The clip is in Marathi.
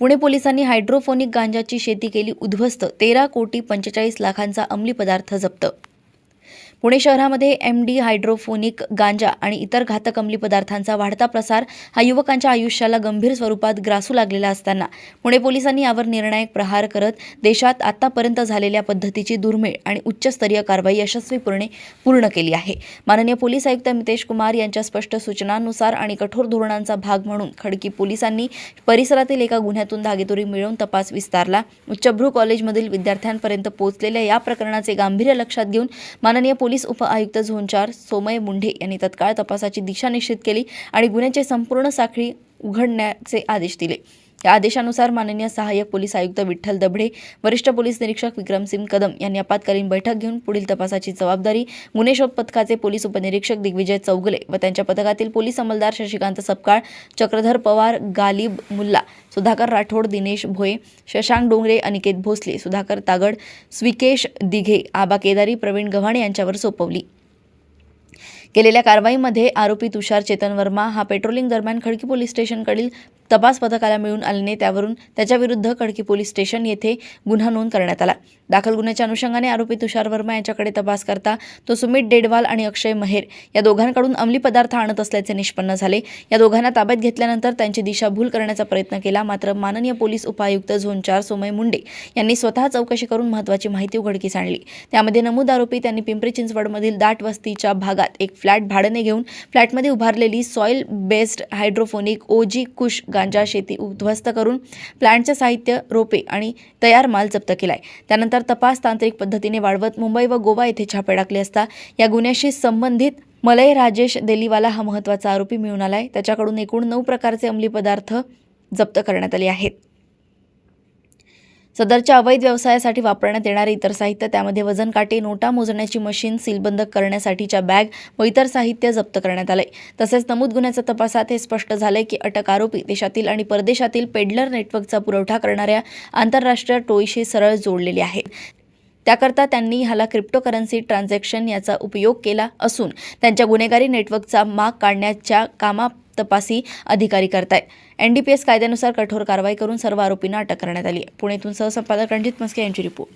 पुणे पोलिसांनी हायड्रोफोनिक गांजाची शेती केली उद्ध्वस्त, 13,45,00,000चा अंमली पदार्थ जप्त। पुणे शहरामध्ये एमडी हायड्रोफोनिक गांजा आणि इतर घातक अंमली पदार्थांचा वाढता प्रसार हा युवकांच्या आयुष्याला गंभीर स्वरूपात ग्रासू लागलेला असताना पुणे पोलिसांनी यावर निर्णायक प्रहार करत देशात आतापर्यंत झालेल्या पद्धतीची दुर्मिळ आणि उच्चस्तरीय कारवाई यशस्वीपणे पूर्ण केली आहे। माननीय पोलीस आयुक्त मितेश कुमार यांच्या स्पष्ट सूचनांनुसार आणि कठोर धोरणांचा भाग म्हणून खडकी पोलिसांनी परिसरातील एका गुन्ह्यातून धागेदोरी मिळवून तपास विस्तारला। उच्चभ्रू कॉलेजमधील विद्यार्थ्यांपर्यंत पोहोचलेल्या या प्रकरणाचे गांभीर्य लक्षात घेऊन माननीय पोलीस उप आयुक्त झोन 4 सोमय मुंढे यांनी तत्काळ तपासाची दिशा निश्चित केली आणि गुन्ह्याची संपूर्ण साखळी उघडण्याचे आदेश दिले। या आदेशानुसार माननीय सहाय्यक पोलीस आयुक्त विठ्ठल दबडे, वरिष्ठ पोलीस निरीक्षक विक्रमसिंग कदम यांनी आपत्कालीन बैठक घेऊन पुढील तपासाची जबाबदारी गुन्हे शोध पथकाचे पोलीस उपनिरीक्षक दिग्विजय चौगले व त्यांच्या पथकातील पोलीस अंमलदार शशिकांत सपकाळ, चक्रधर पवार, गालिब मुल्ला, सुधाकर राठोड, दिनेश भोये, शशांक डोंगरे, अनिकेत भोसले, सुधाकर तागड, स्विकेश दिघे, आबा केदारी, प्रवीण गव्हाणे यांच्यावर सोपवली। केलेल्या कारवाईमध्ये आरोपी तुषार चेतन वर्मा हा पेट्रोलिंग दरम्यान खडकी पोलीस स्टेशनकडील तपास पथकाला मिळून आल्याने त्यावरून त्याच्याविरुद्ध खडकी पोलीस स्टेशन येथे गुन्हा नोंद करण्यात आला। दाखल गुन्ह्याच्या अनुषंगाने आरोपी तुषार वर्मा यांच्याकडे तपास करता तो सुमित डेडवाल आणि अक्षय महेर या दोघांकडून अंमली पदार्थ आणत असल्याचे निष्पन्न झाले। या दोघांना ताब्यात घेतल्यानंतर त्यांची दिशाभूल करण्याचा प्रयत्न केला, मात्र माननीय पोलीस उपायुक्त झोन 4 सोमय मुंडे यांनी स्वतः चौकशी करून महत्त्वाची माहिती उघडकीस आणली। त्यामध्ये नमूद आरोपी त्यांनी पिंपरी चिंचवडमधील दाट वस्तीच्या भागात एक फ्लॅट भाड्याने घेऊन फ्लॅटमध्ये उभारलेली सॉइल बेस्ड हायड्रोफोनिक ओजी कुश गांजा शेती उद्ध्वस्त करून प्लांटचे साहित्य, रोपे आणि तयार माल जप्त केलाय। त्यानंतर तपास तांत्रिक पद्धतीने वाढवत मुंबई व गोवा येथे छापे टाकले असता या गुन्ह्याशी संबंधित मलय राजेश देलीवाला हा महत्त्वाचा आरोपी मिळून आलाय। त्याच्याकडून एकूण 9 प्रकारचे अंमली पदार्थ जप्त करण्यात आले आहेत। सदरच्या अवैध व्यवसायासाठी वापरण्यात येणारे इतर साहित्य, त्यामध्ये वजन काटे, नोटा मोजण्याची मशीन, सीलबंद करण्यासाठीच्या बॅग व इतर साहित्य जप्त करण्यात आले। तसेच नमूद गुन्ह्याच्या तपासात हे स्पष्ट झाले की अटक आरोपी देशातील आणि परदेशातील पेडलर नेटवर्कचा पुरवठा करणाऱ्या आंतरराष्ट्रीय टोळीशी सरळ जोडलेले आहेत। त्याकरता त्यांनी ह्याला क्रिप्टोकरन्सी ट्रान्झॅक्शन याचा उपयोग केला असून त्यांच्या गुन्हेगारी नेटवर्कचा माग काढण्याच्या कामात तपासी अधिकारी करतायत। NDPS कायद्यानुसार कठोर कारवाई करून सर्व आरोपींना अटक करण्यात आली आहे। पुणेतून सहसंपादक रणजित मस्के यांची रिपोर्ट।